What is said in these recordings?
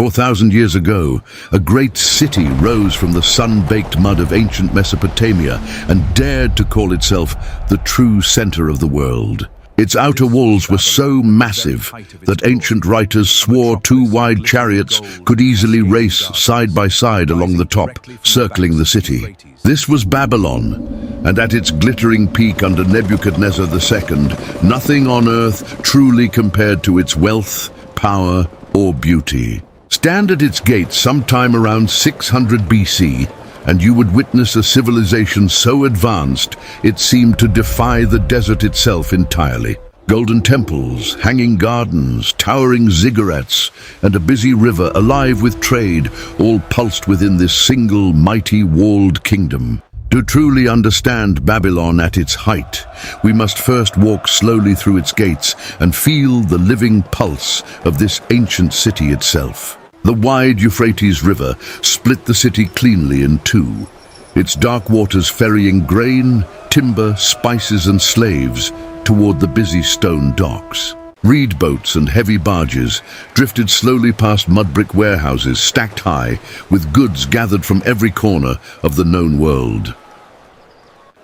4,000 years ago, a great city rose from the sun-baked mud of ancient Mesopotamia and dared to call itself the true center of the world. Its outer walls were so massive that ancient writers swore two wide chariots could easily race side by side along the top, circling the city. This was Babylon, and at its glittering peak under Nebuchadnezzar II, nothing on earth truly compared to its wealth, power, or beauty. Stand at its gates sometime around 600 BC, and you would witness a civilization so advanced it seemed to defy the desert itself entirely. Golden temples, hanging gardens, towering ziggurats, and a busy river alive with trade all pulsed within this single mighty walled kingdom. To truly understand Babylon at its height, we must first walk slowly through its gates and feel the living pulse of this ancient city itself. The wide Euphrates River split the city cleanly in two, its dark waters ferrying grain, timber, spices and slaves toward the busy stone docks. Reed boats and heavy barges drifted slowly past mud-brick warehouses stacked high with goods gathered from every corner of the known world.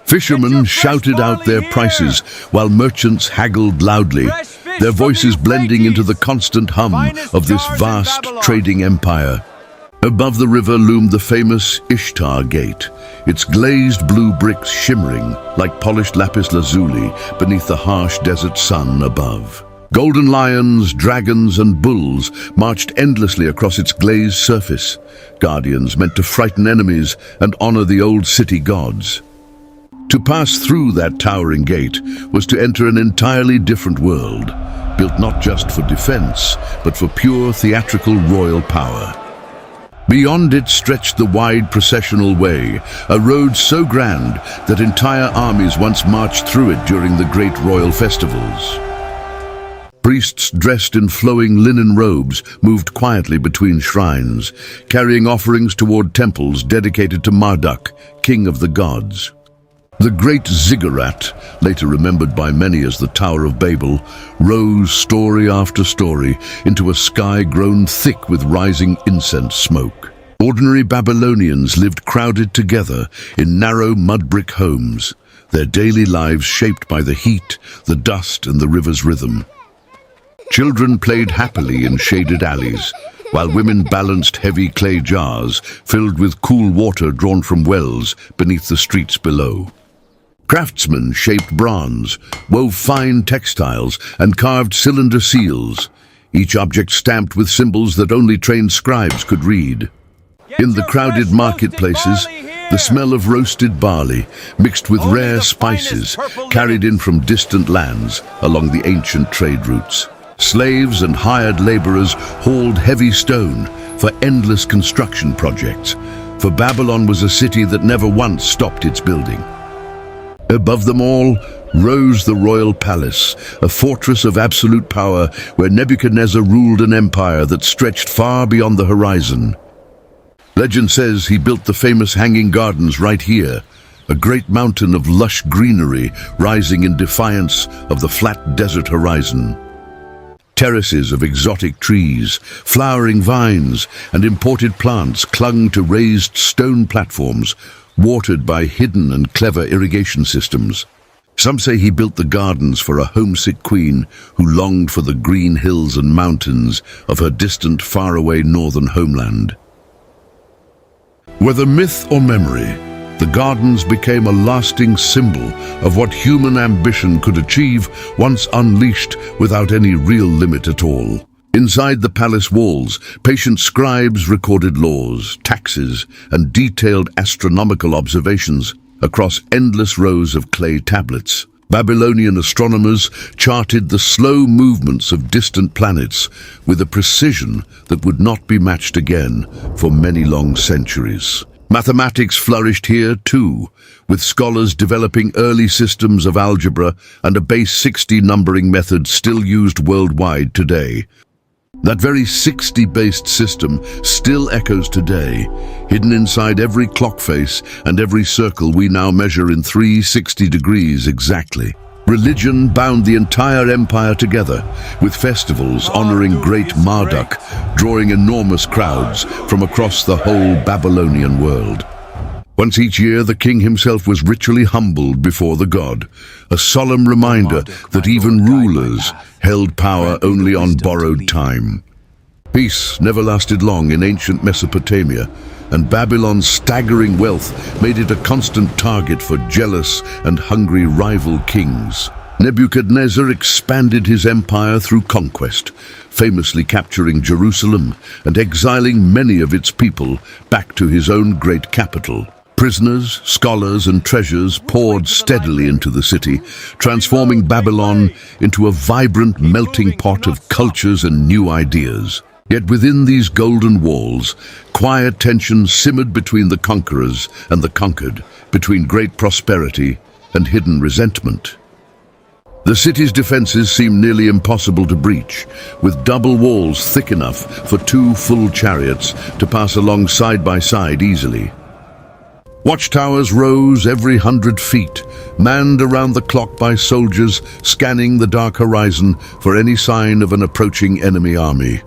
Fishermen shouted out their prices while merchants haggled loudly, their voices blending into the constant hum of this vast trading empire. Above the river loomed the famous Ishtar Gate, its glazed blue bricks shimmering like polished lapis lazuli beneath the harsh desert sun above. Golden lions, dragons and bulls marched endlessly across its glazed surface, guardians meant to frighten enemies and honor the old city gods. To pass through that towering gate was to enter an entirely different world, built not just for defense, but for pure theatrical royal power. Beyond it stretched the wide processional way, a road so grand that entire armies once marched through it during the great royal festivals. Priests dressed in flowing linen robes moved quietly between shrines, carrying offerings toward temples dedicated to Marduk, king of the gods. The great ziggurat, later remembered by many as the Tower of Babel, rose story after story into a sky grown thick with rising incense smoke. Ordinary Babylonians lived crowded together in narrow mud-brick homes, their daily lives shaped by the heat, the dust and the river's rhythm. Children played happily in shaded alleys, while women balanced heavy clay jars filled with cool water drawn from wells beneath the streets below. Craftsmen shaped bronze, wove fine textiles, and carved cylinder seals, each object stamped with symbols that only trained scribes could read. In the crowded marketplaces, the smell of roasted barley, mixed with rare spices, carried in from distant lands along the ancient trade routes. Slaves and hired laborers hauled heavy stone for endless construction projects, for Babylon was a city that never once stopped its building. Above them all rose the royal palace, a fortress of absolute power where Nebuchadnezzar ruled an empire that stretched far beyond the horizon. Legend says he built the famous hanging gardens right here, a great mountain of lush greenery rising in defiance of the flat desert horizon. Terraces of exotic trees, flowering vines, and imported plants clung to raised stone platforms, watered by hidden and clever irrigation systems. Some say he built the gardens for a homesick queen who longed for the green hills and mountains of her distant, faraway northern homeland. Whether myth or memory, the gardens became a lasting symbol of what human ambition could achieve once unleashed without any real limit at all. Inside the palace walls, patient scribes recorded laws, taxes, and detailed astronomical observations across endless rows of clay tablets. Babylonian astronomers charted the slow movements of distant planets with a precision that would not be matched again for many long centuries. Mathematics flourished here too, with scholars developing early systems of algebra and a base 60 numbering method still used worldwide today. That very 60-based system still echoes today, hidden inside every clock face and every circle we now measure in 360 degrees exactly. Religion bound the entire empire together, with festivals honoring great Marduk, drawing enormous crowds from across the whole Babylonian world. Once each year, the king himself was ritually humbled before the god, a solemn reminder that even rulers held power only on borrowed time. Peace never lasted long in ancient Mesopotamia, and Babylon's staggering wealth made it a constant target for jealous and hungry rival kings. Nebuchadnezzar expanded his empire through conquest, famously capturing Jerusalem and exiling many of its people back to his own great capital. Prisoners, scholars, and treasures poured steadily into the city, transforming Babylon into a vibrant melting pot of cultures and new ideas. Yet within these golden walls, quiet tension simmered between the conquerors and the conquered, between great prosperity and hidden resentment. The city's defenses seemed nearly impossible to breach, with double walls thick enough for 2 full chariots to pass along side by side easily. Watchtowers rose every 100 feet, manned around the clock by soldiers scanning the dark horizon for any sign of an approaching enemy army.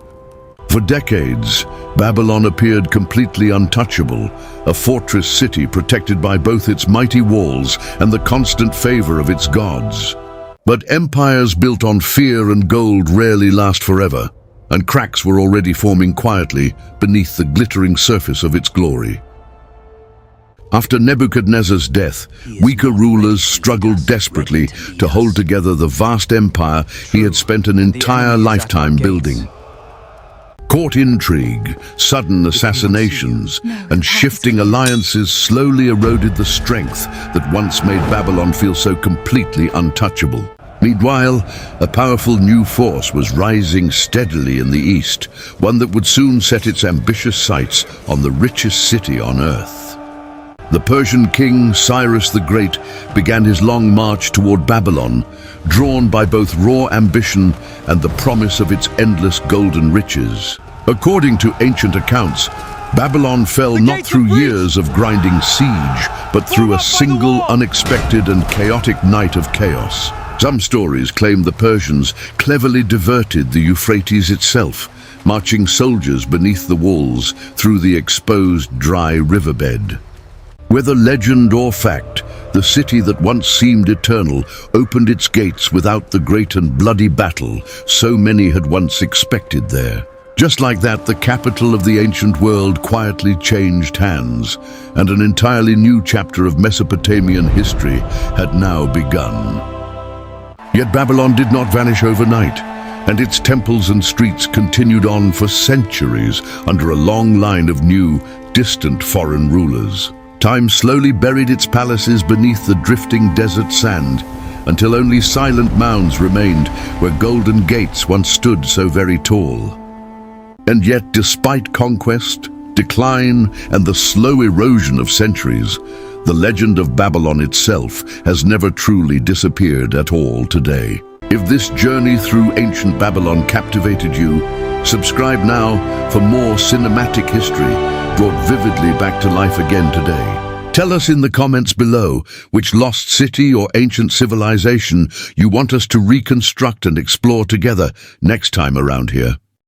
For decades, Babylon appeared completely untouchable, a fortress city protected by both its mighty walls and the constant favor of its gods. But empires built on fear and gold rarely last forever, and cracks were already forming quietly beneath the glittering surface of its glory. After Nebuchadnezzar's death, weaker rulers struggled desperately to hold together the vast empire he had spent an entire lifetime building. Court intrigue, sudden assassinations, and shifting alliances slowly eroded the strength that once made Babylon feel so completely untouchable. Meanwhile, a powerful new force was rising steadily in the east, one that would soon set its ambitious sights on the richest city on earth. The Persian king Cyrus the Great began his long march toward Babylon, drawn by both raw ambition and the promise of its endless golden riches. According to ancient accounts, Babylon fell not through years of grinding siege, but through a single unexpected and chaotic night of chaos. Some stories claim the Persians cleverly diverted the Euphrates itself, marching soldiers beneath the walls through the exposed dry riverbed. Whether legend or fact, the city that once seemed eternal opened its gates without the great and bloody battle so many had once expected there. Just like that, the capital of the ancient world quietly changed hands, and an entirely new chapter of Mesopotamian history had now begun. Yet Babylon did not vanish overnight, and its temples and streets continued on for centuries under a long line of new, distant foreign rulers. Time slowly buried its palaces beneath the drifting desert sand, until only silent mounds remained where golden gates once stood so very tall. And yet, despite conquest, decline, and the slow erosion of centuries, the legend of Babylon itself has never truly disappeared at all today. If this journey through ancient Babylon captivated you, subscribe now for more cinematic history brought vividly back to life again today. Tell us in the comments below which lost city or ancient civilization you want us to reconstruct and explore together next time around here.